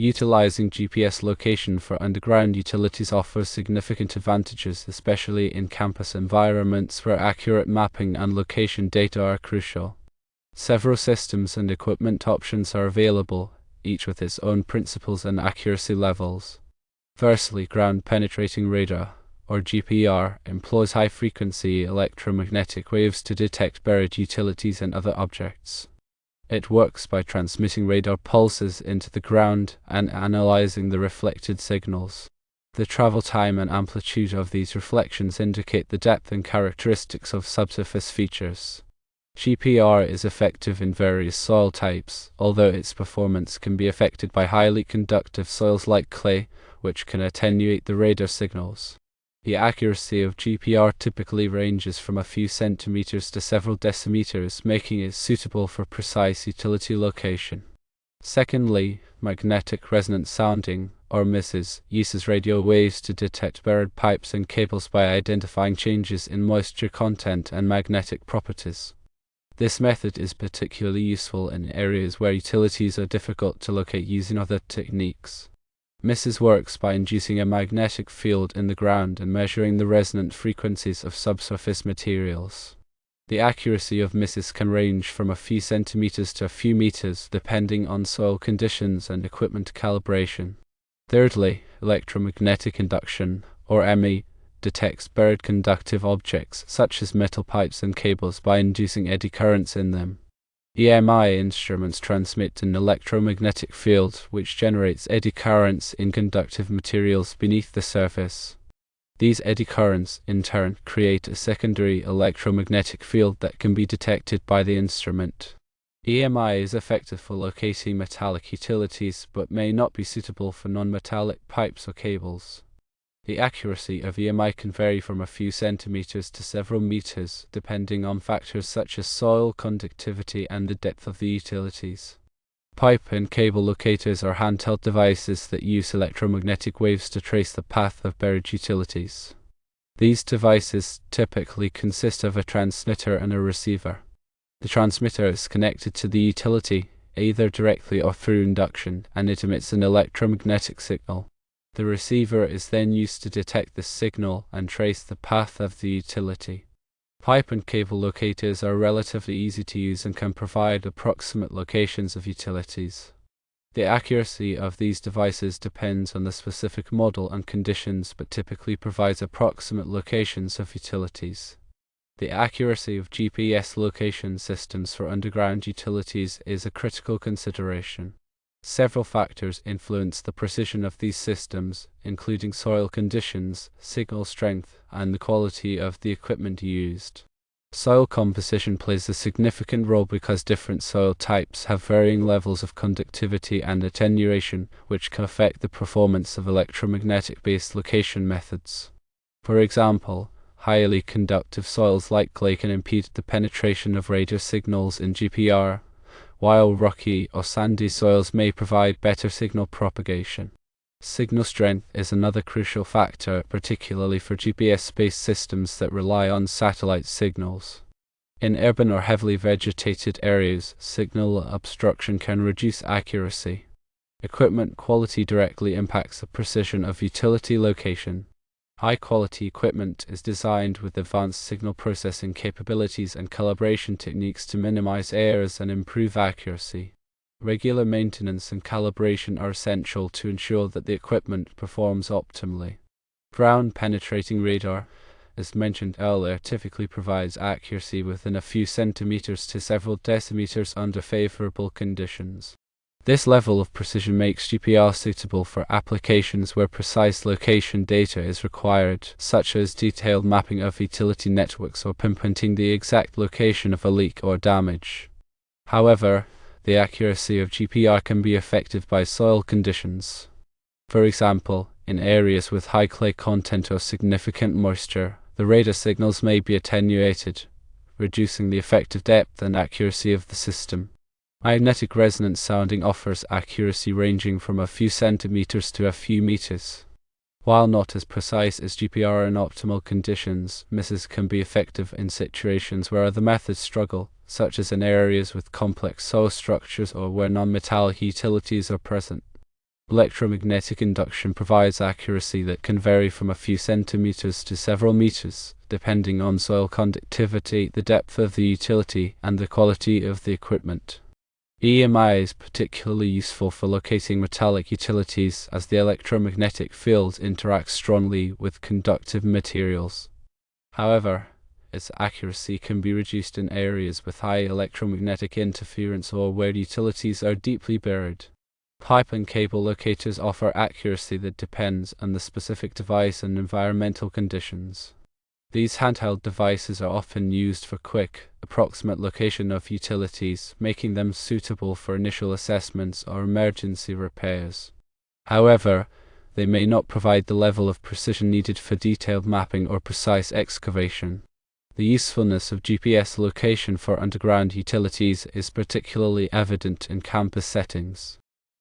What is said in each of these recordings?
Utilizing GPS location for underground utilities offers significant advantages, especially in campus environments where accurate mapping and location data are crucial. Several systems and equipment options are available, each with its own principles and accuracy levels. Firstly, ground penetrating radar, or GPR, employs high-frequency electromagnetic waves to detect buried utilities and other objects. It works by transmitting radar pulses into the ground and analyzing the reflected signals. The travel time and amplitude of these reflections indicate the depth and characteristics of subsurface features. GPR is effective in various soil types, although its performance can be affected by highly conductive soils like clay, which can attenuate the radar signals. The accuracy of GPR typically ranges from a few centimeters to several decimeters, making it suitable for precise utility location. Secondly, magnetic resonance sounding, or MISS, uses radio waves to detect buried pipes and cables by identifying changes in moisture content and magnetic properties. This method is particularly useful in areas where utilities are difficult to locate using other techniques. MISS works by inducing a magnetic field in the ground and measuring the resonant frequencies of subsurface materials. The accuracy of MISS can range from a few centimeters to a few meters, depending on soil conditions and equipment calibration. Thirdly, electromagnetic induction, or ME, detects buried conductive objects such as metal pipes and cables by inducing eddy currents in them. EMI instruments transmit an electromagnetic field which generates eddy currents in conductive materials beneath the surface. These eddy currents, in turn, create a secondary electromagnetic field that can be detected by the instrument. EMI is effective for locating metallic utilities but may not be suitable for non-metallic pipes or cables. The accuracy of EMI can vary from a few centimeters to several meters, depending on factors such as soil conductivity and the depth of the utilities. Pipe and cable locators are handheld devices that use electromagnetic waves to trace the path of buried utilities. These devices typically consist of a transmitter and a receiver. The transmitter is connected to the utility, either directly or through induction, and it emits an electromagnetic signal. The receiver is then used to detect the signal and trace the path of the utility. Pipe and cable locators are relatively easy to use and can provide approximate locations of utilities. The accuracy of these devices depends on the specific model and conditions, but typically provides approximate locations of utilities. The accuracy of GPS location systems for underground utilities is a critical consideration. Several factors influence the precision of these systems, including soil conditions, signal strength, and the quality of the equipment used. Soil composition plays a significant role because different soil types have varying levels of conductivity and attenuation, which can affect the performance of electromagnetic-based location methods. For example, highly conductive soils like clay can impede the penetration of radio signals in GPR, while rocky or sandy soils may provide better signal propagation. Signal strength is another crucial factor, particularly for GPS-based systems that rely on satellite signals. In urban or heavily vegetated areas, signal obstruction can reduce accuracy. Equipment quality directly impacts the precision of utility location. High-quality equipment is designed with advanced signal processing capabilities and calibration techniques to minimize errors and improve accuracy. Regular maintenance and calibration are essential to ensure that the equipment performs optimally. Ground-penetrating radar, as mentioned earlier, typically provides accuracy within a few centimeters to several decimeters under favorable conditions. This level of precision makes GPR suitable for applications where precise location data is required, such as detailed mapping of utility networks or pinpointing the exact location of a leak or damage. However, the accuracy of GPR can be affected by soil conditions. For example, in areas with high clay content or significant moisture, the radar signals may be attenuated, reducing the effective depth and accuracy of the system. Magnetic resonance sounding offers accuracy ranging from a few centimeters to a few meters. While not as precise as GPR in optimal conditions, MISS can be effective in situations where other methods struggle, such as in areas with complex soil structures or where non-metallic utilities are present. Electromagnetic induction provides accuracy that can vary from a few centimeters to several meters, depending on soil conductivity, the depth of the utility, and the quality of the equipment. EMI is particularly useful for locating metallic utilities as the electromagnetic field interacts strongly with conductive materials. However, its accuracy can be reduced in areas with high electromagnetic interference or where utilities are deeply buried. Pipe and cable locators offer accuracy that depends on the specific device and environmental conditions. These handheld devices are often used for quick, approximate location of utilities, making them suitable for initial assessments or emergency repairs. However, they may not provide the level of precision needed for detailed mapping or precise excavation. The usefulness of GPS location for underground utilities is particularly evident in campus settings.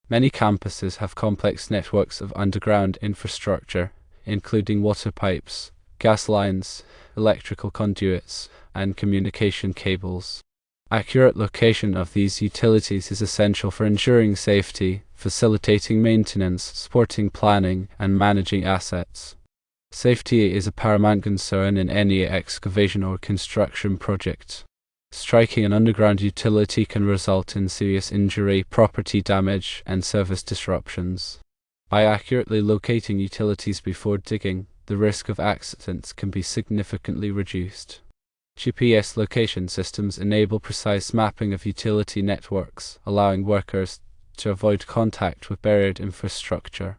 Many campuses have complex networks of underground infrastructure, including water pipes, gas lines, electrical conduits, and communication cables. Accurate location of these utilities is essential for ensuring safety, facilitating maintenance, supporting planning, and managing assets. Safety is a paramount concern in any excavation or construction project. Striking an underground utility can result in serious injury, property damage, and service disruptions. By accurately locating utilities before digging, the risk of accidents can be significantly reduced. GPS location systems enable precise mapping of utility networks, allowing workers to avoid contact with buried infrastructure.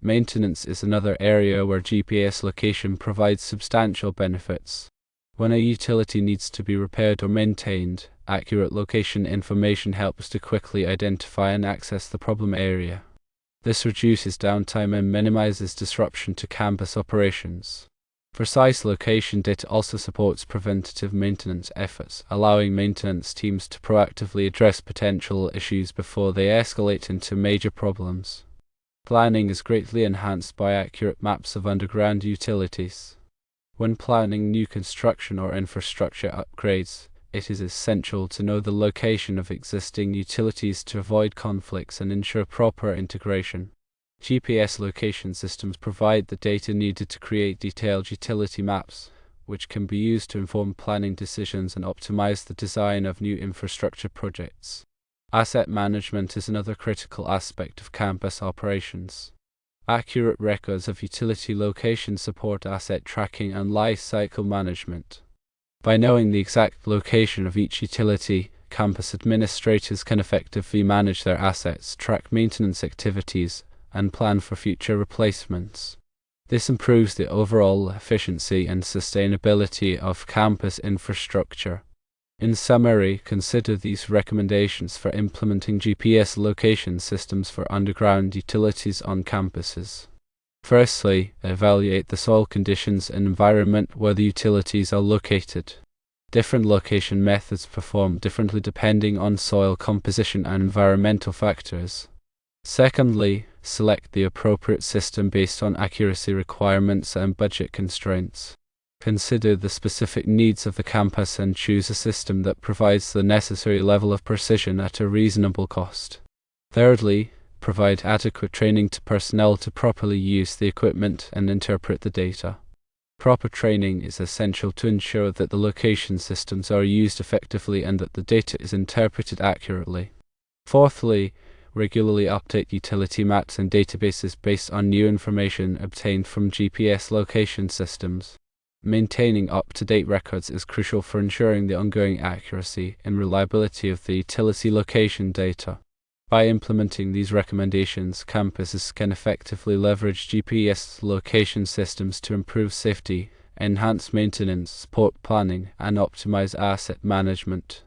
Maintenance is another area where GPS location provides substantial benefits. When a utility needs to be repaired or maintained, accurate location information helps to quickly identify and access the problem area. This reduces downtime and minimizes disruption to campus operations. Precise location data also supports preventative maintenance efforts, allowing maintenance teams to proactively address potential issues before they escalate into major problems. Planning is greatly enhanced by accurate maps of underground utilities. When planning new construction or infrastructure upgrades, it is essential to know the location of existing utilities to avoid conflicts and ensure proper integration. GPS location systems provide the data needed to create detailed utility maps, which can be used to inform planning decisions and optimize the design of new infrastructure projects. Asset management is another critical aspect of campus operations. Accurate records of utility location support asset tracking and life cycle management. By knowing the exact location of each utility, campus administrators can effectively manage their assets, track maintenance activities, and plan for future replacements. This improves the overall efficiency and sustainability of campus infrastructure. In summary, consider these recommendations for implementing GPS location systems for underground utilities on campuses. Firstly, evaluate the soil conditions and environment where the utilities are located. Different location methods perform differently depending on soil composition and environmental factors. Secondly, select the appropriate system based on accuracy requirements and budget constraints. Consider the specific needs of the campus and choose a system that provides the necessary level of precision at a reasonable cost. Thirdly, provide adequate training to personnel to properly use the equipment and interpret the data. Proper training is essential to ensure that the location systems are used effectively and that the data is interpreted accurately. Fourthly, regularly update utility maps and databases based on new information obtained from GPS location systems. Maintaining up-to-date records is crucial for ensuring the ongoing accuracy and reliability of the utility location data. By implementing these recommendations, campuses can effectively leverage GPS location systems to improve safety, enhance maintenance, support planning, and optimize asset management.